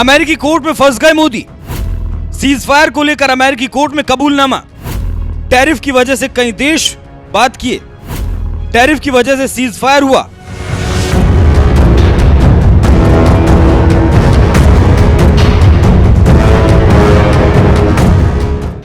अमेरिकी कोर्ट में फंस गए मोदी। सीज फायर को लेकर अमेरिकी कोर्ट में कबूलनामा। टैरिफ की वजह से कई देश बात किए। टैरिफ की वजह से सीज फायर हुआ।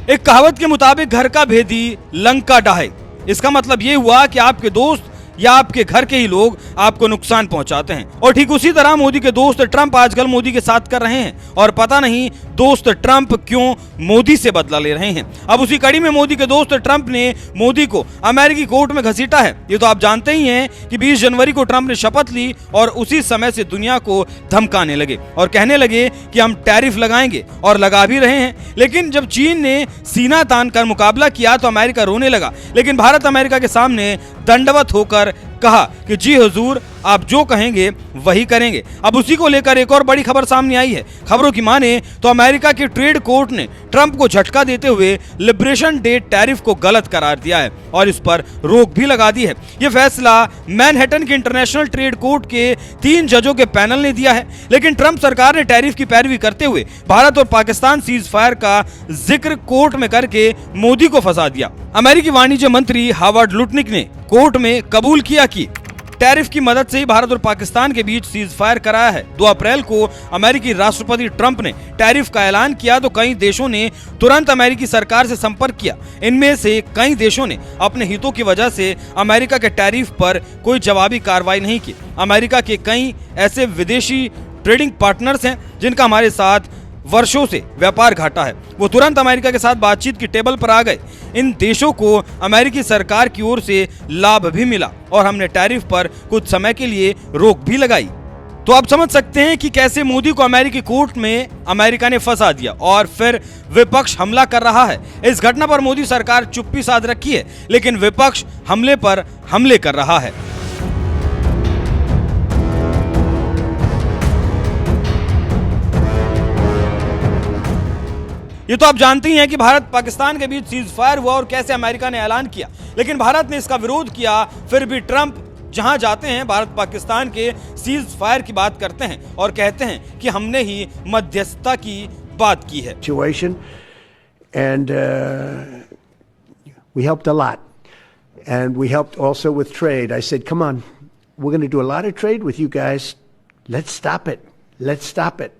एक कहावत के मुताबिक घर का भेदी लंका ढाहे। इसका मतलब यह हुआ कि आपके दोस्त या आपके घर के ही लोग आपको नुकसान पहुंचाते हैं। और ठीक उसी तरह मोदी के दोस्त ट्रंप आजकल मोदी के साथ कर रहे हैं और पता नहीं दोस्त ट्रंप क्यों मोदी से बदला ले रहे हैं। अब उसी कड़ी में मोदी के दोस्त ट्रंप ने मोदी को अमेरिकी कोर्ट में घसीटा है। ये तो आप जानते ही हैं कि 20 जनवरी को ट्रंप ने शपथ ली और उसी समय से दुनिया को धमकाने लगे और कहने लगे कि हम टैरिफ लगाएंगे और लगा भी रहे हैं। लेकिन जब चीन ने सीना तान कर मुकाबला किया तो अमेरिका रोने लगा। लेकिन भारत अमेरिका के सामने दंडवत होकर कहा कि जी हुजूर, आप जो कहेंगे वही करेंगे। अब उसी को लेकर एक और बड़ी खबर सामने आई है। खबरों की माने तो अमेरिका के ट्रेड कोर्ट ने ट्रंप को झटका देते हुए लिबरेशन डे टैरिफ को गलत करार दिया है और इस पर रोक भी लगा दी है। यह फैसला मैनहट्टन के इंटरनेशनल ट्रेड कोर्ट के 3 जजों के पैनल ने दिया है। लेकिन ट्रंप सरकार ने टैरिफ की पैरवी करते हुए भारत और पाकिस्तान सीज फायर का जिक्र कोर्ट में करके मोदी को फंसा दिया। अमेरिकी वाणिज्य मंत्री हावर्ड लुटनिक ने कोर्ट में कबूल किया कि टैरिफ की मदद से ही भारत और पाकिस्तान के बीच सीज फायर कराया है। 2 अप्रैल को अमेरिकी राष्ट्रपति ट्रंप ने टैरिफ का ऐलान किया तो कई देशों ने तुरंत अमेरिकी सरकार से संपर्क किया। इनमें से कई देशों ने अपने हितों की वजह से अमेरिका के टैरिफ पर कोई जवाबी कार्रवाई नहीं की। अमेरिका के कई ऐसे विदेशी ट्रेडिंग पार्टनर्स हैं जिनका हमारे साथ वर्षों से व्यापार घाटा है, वो तुरंत अमेरिका के साथ बातचीत की टेबल पर आ गए। इन देशों को अमेरिकी सरकार की ओर से लाभ भी मिला और हमने टैरिफ पर कुछ समय के लिए रोक भी लगाई। तो आप समझ सकते हैं कि कैसे मोदी को अमेरिकी कोर्ट में अमेरिका ने फंसा दिया और फिर विपक्ष हमला कर रहा है। इस घटना पर मोदी सरकार चुप्पी साध रखी है, लेकिन विपक्ष हमले पर हमले कर रहा है। ये तो आप जानते ही हैं कि भारत पाकिस्तान के बीच सीज फायर हुआ और कैसे अमेरिका ने ऐलान किया। लेकिन भारत ने इसका विरोध किया। फिर भी ट्रंप जहां जाते हैं भारत पाकिस्तान के सीज फायर की बात करते हैं और कहते हैं कि हमने ही मध्यस्थता की बात की है। And we helped a lot, and we helped also with trade. I said, come on, we're going to do a lot of trade with you guys. Let's stop it. Let's stop it.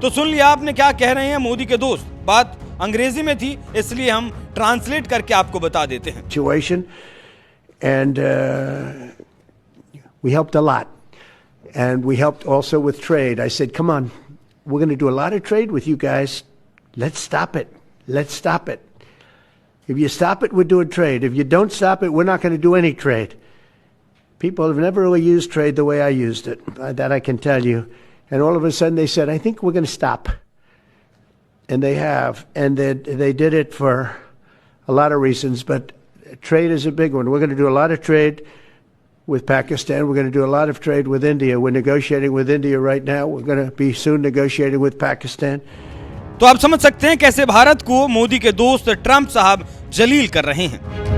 तो सुन लिया आपने क्या कह रहे हैं मोदी के दोस्त। बात अंग्रेजी में थी, इसलिए हम ट्रांसलेट करके आपको बता देते हैं। And we helped a lot, and we helped also with trade. I said, come on, we're going to do a lot of trade with you guys. Let's stop it. Let's stop it. If you stop it, we're doing trade. If you don't stop it, we're not going to do any trade. People have never really used trade the way I used it. That I can tell you. And all of a sudden they said, I think we're going to stop. And they have. And they did it for a lot of reasons, but trade is a big one. We're going to do a lot of trade with Pakistan. We're going to do a lot of trade with India. We're negotiating with India right now. We're going to be soon negotiating with Pakistan. तो आप समझ सकते हैं कैसे भारत को मोदी के दोस्त Trump साहब जलील कर रहे हैं।